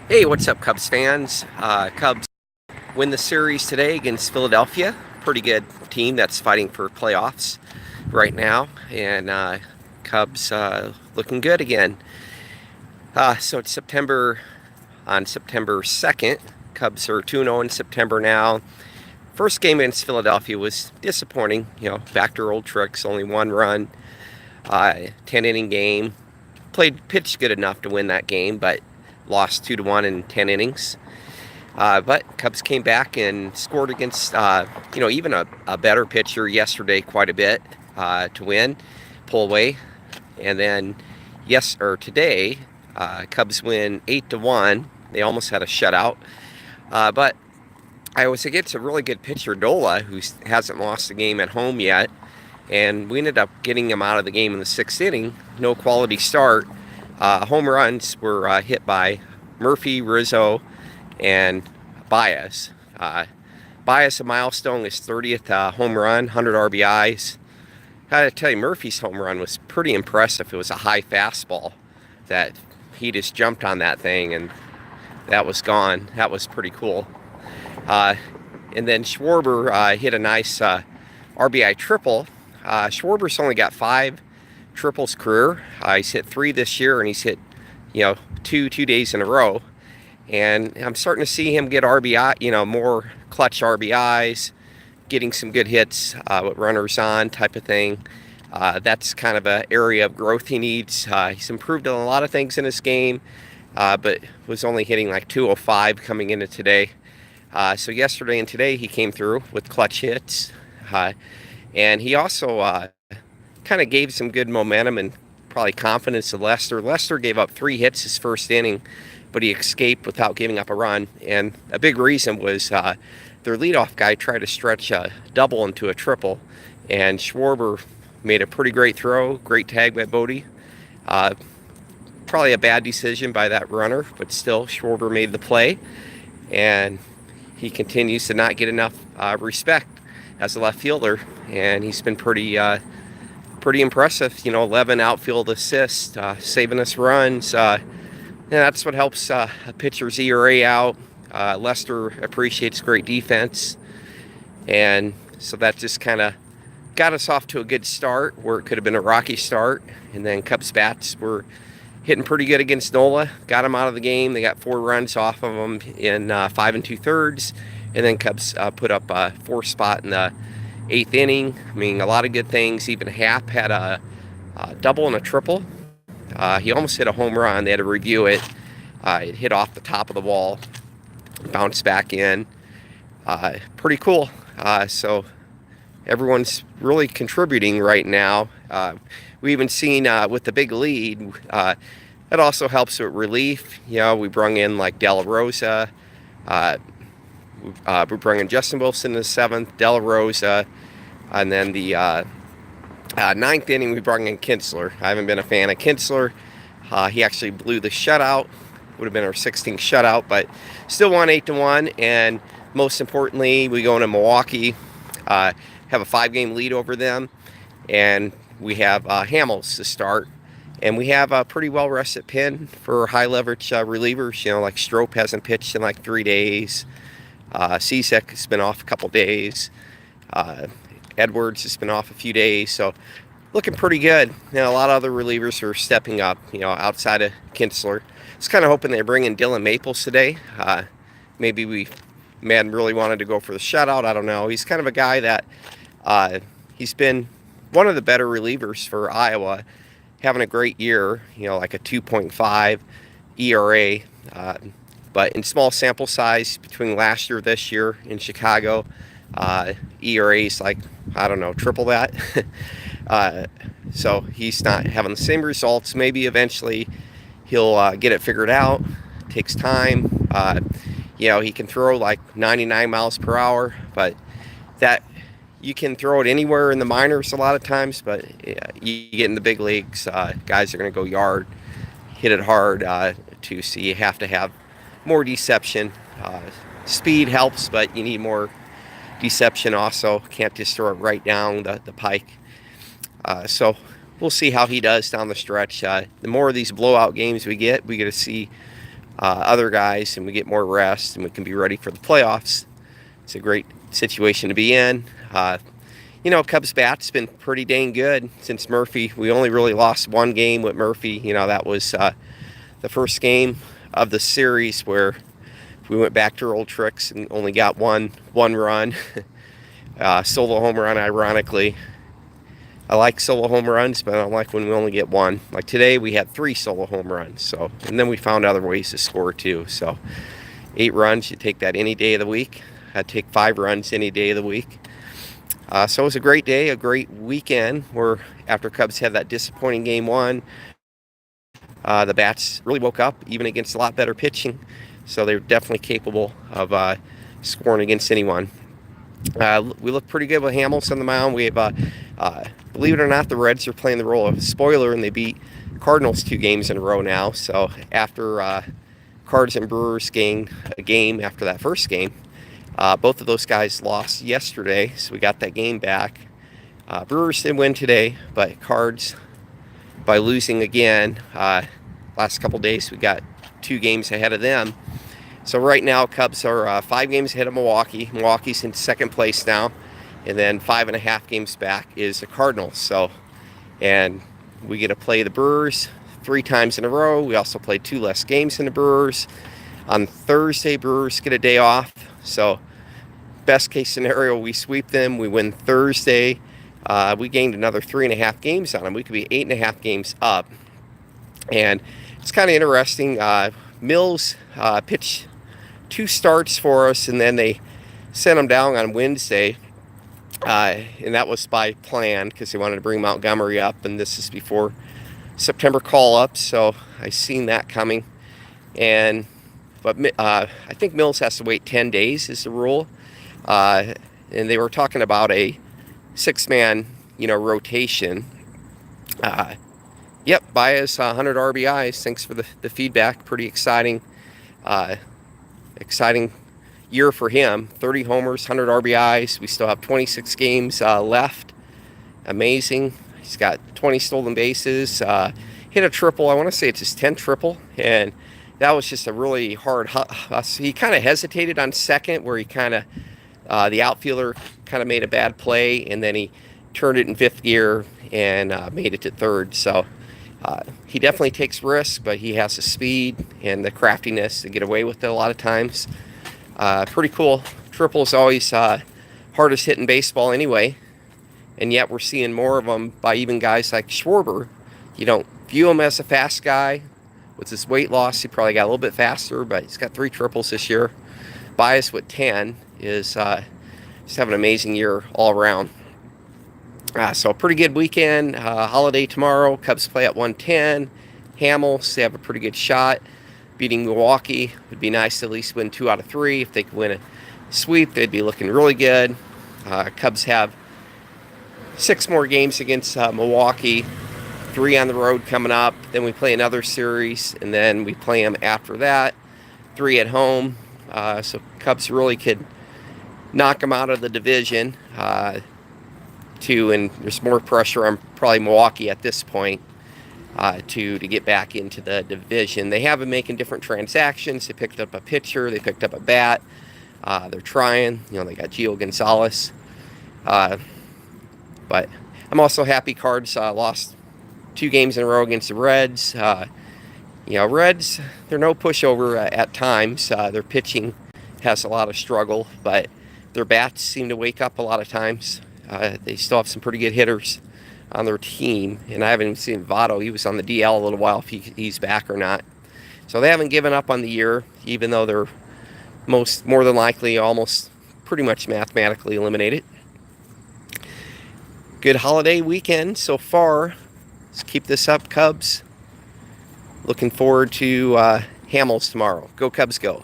Hey, what's up, Cubs fans? Cubs win the series today against Philadelphia. Pretty good team that's fighting for playoffs right now, and Cubs looking good again. So it's September 2nd. Cubs are 2-0 in September now. First game against Philadelphia was disappointing. Back to old tricks. Only one run, 10-inning game. Pitched good enough to win that game, but lost 2-1 in 10 innings. But Cubs came back and scored against, even a better pitcher yesterday quite a bit to win, pull away. And then today, Cubs win 8-1. They almost had a shutout. But I was against a really good pitcher, Nola, who hasn't lost a game at home yet. And we ended up getting him out of the game in the sixth inning. No quality start. Home runs were hit by Murphy, Rizzo, and Baez. Baez, a milestone, his 30th home run, 100 RBIs. Gotta tell you, Murphy's home run was pretty impressive. It was a high fastball that he just jumped on that thing, and that was gone. That was pretty cool. And then Schwarber hit a nice RBI triple. Schwarber's only got 5 triples career. He's hit 3 this year, and he's hit, two days in a row. And I'm starting to see him get RBI, more clutch RBIs, getting some good hits with runners on type of thing. That's kind of an area of growth he needs. He's improved on a lot of things in his game, but was only hitting like 205 coming into today. So yesterday and today he came through with clutch hits. And he also kind of gave some good momentum and probably confidence to Lester. Lester gave up 3 hits his first inning, but he escaped without giving up a run. And a big reason was their leadoff guy tried to stretch a double into a triple, and Schwarber made a pretty great throw, great tag by Bodie. Probably a bad decision by that runner, but still Schwarber made the play, and he continues to not get enough respect as a left fielder, and he's been pretty impressive. 11 outfield assists, saving us runs. That's what helps a pitcher's ERA out. Lester appreciates great defense, and so that just kind of got us off to a good start where it could have been a rocky start. And then Cubs bats were hitting pretty good against Nola. Got him out of the game. They got 4 runs off of him in 5 2/3, and then Cubs put up a 4 spot in the 8th inning. I mean, a lot of good things. Even Happ had a double and a triple. He almost hit a home run. They had to review it. It hit off the top of the wall, bounced back in. Pretty cool. So everyone's really contributing right now. We even seen with the big lead, it also helps with relief. We brung in like De La Rosa. We brung in Justin Wilson in the 7th, De La Rosa, and then the 9th inning we brought in Kinsler. I haven't been a fan of Kinsler. He actually blew the shutout. Would have been our 16th shutout, but still won 8-1. And most importantly, we go into Milwaukee, have a 5-game lead over them, and we have Hamels to start. And we have a pretty well-rested pin for high-leverage relievers. Like Strope hasn't pitched in like 3 days. Cizek has been off a couple days. Edwards has been off a few days. So looking pretty good. A lot of other relievers are stepping up, outside of Kinsler. I was kind of hoping they bring in Dylan Maples today. Maybe man really wanted to go for the shutout. I don't know. He's kind of a guy that he's been one of the better relievers for Iowa, having a great year, like a 2.5 ERA. But in small sample size between last year and this year in Chicago, ERA's like, I don't know, triple that. So he's not having the same results. Maybe eventually he'll get it figured out. It takes time. He can throw like 99 miles per hour, but that you can throw it anywhere in the minors a lot of times, but you get in the big leagues, guys are going to go yard, hit it hard, so you have to have more deception. Speed helps, but you need more deception also. Can't just throw it right down the pike. So we'll see how he does down the stretch. The more of these blowout games we get to see other guys, and we get more rest, and we can be ready for the playoffs. It's a great situation to be in. Cubs bat's been pretty dang good since Murphy. We only really lost one game with Murphy. That was the first game of the series where we went back to our old tricks and only got one run. Solo home run, ironically. I like solo home runs, but I don't like when we only get one. Like today, we had 3 solo home runs. And then we found other ways to score too. So 8 runs, you take that any day of the week. I'd take 5 runs any day of the week. So it was a great day, a great weekend. Where after Cubs had that disappointing game 1, the bats really woke up, even against a lot better pitching. So they're definitely capable of scoring against anyone. We look pretty good with Hamels on the mound. We have, believe it or not, the Reds are playing the role of spoiler, and they beat Cardinals 2 games in a row now. So after Cards and Brewers gained a game after that first game, both of those guys lost yesterday, so we got that game back. Brewers did win today, but Cards, by losing again, last couple days we got 2 games ahead of them. So right now, Cubs are 5 games ahead of Milwaukee. Milwaukee's in second place now, and then 5.5 games back is the Cardinals. And we get to play the Brewers 3 times in a row. We also play 2 less games than the Brewers. On Thursday, Brewers get a day off. So best case scenario, we sweep them. We win Thursday. We gained another 3.5 games on them. We could be 8.5 games up. And it's kind of interesting. Mills pitched 2 starts for us, and then they sent him down on Wednesday, and that was by plan because they wanted to bring Montgomery up, and this is before September call-up, so I seen that coming. But I think Mills has to wait 10 days is the rule, and they were talking about a 6-man rotation. Yep, Baez 100 RBIs. Thanks for the feedback. Pretty exciting year for him. 30 homers, 100 RBIs. We still have 26 games left. Amazing. He's got 20 stolen bases. Hit a triple. I want to say it's his 10th triple. And that was just a really hard... he kind of hesitated on second, where he kind of... the outfielder kind of made a bad play, and then he turned it in 5th gear and made it to 3rd. So he definitely takes risks, but he has the speed and the craftiness to get away with it a lot of times. Pretty cool. Triple is always hardest hit in baseball anyway, and yet we're seeing more of them by even guys like Schwarber. You don't view him as a fast guy. With his weight loss, he probably got a little bit faster, but he's got 3 triples this year. Baez with 10 is just having an amazing year all around. So a pretty good weekend. Holiday tomorrow. Cubs play at 1:10. Hamels, they have a pretty good shot. Beating Milwaukee would be nice to at least win 2 out of 3. If they could win a sweep, they'd be looking really good. Cubs have 6 more games against Milwaukee. 3 on the road coming up. Then we play another series, and then we play them after that. 3 at home. So Cubs really could knock them out of the division. And there's more pressure on probably Milwaukee at this point to get back into the division. They have been making different transactions. They picked up a pitcher. They picked up a bat. They're trying. They got Gio Gonzalez. But I'm also happy Cards lost 2 games in a row against the Reds. Reds, they're no pushover at times. Their pitching has a lot of struggle, but their bats seem to wake up a lot of times. They still have some pretty good hitters on their team, and I haven't even seen Votto. He was on the DL a little while, if he's back or not. So they haven't given up on the year, even though they're more than likely almost pretty much mathematically eliminated. Good holiday weekend so far. Let's keep this up, Cubs. Looking forward to Hamels tomorrow. Go Cubs, go.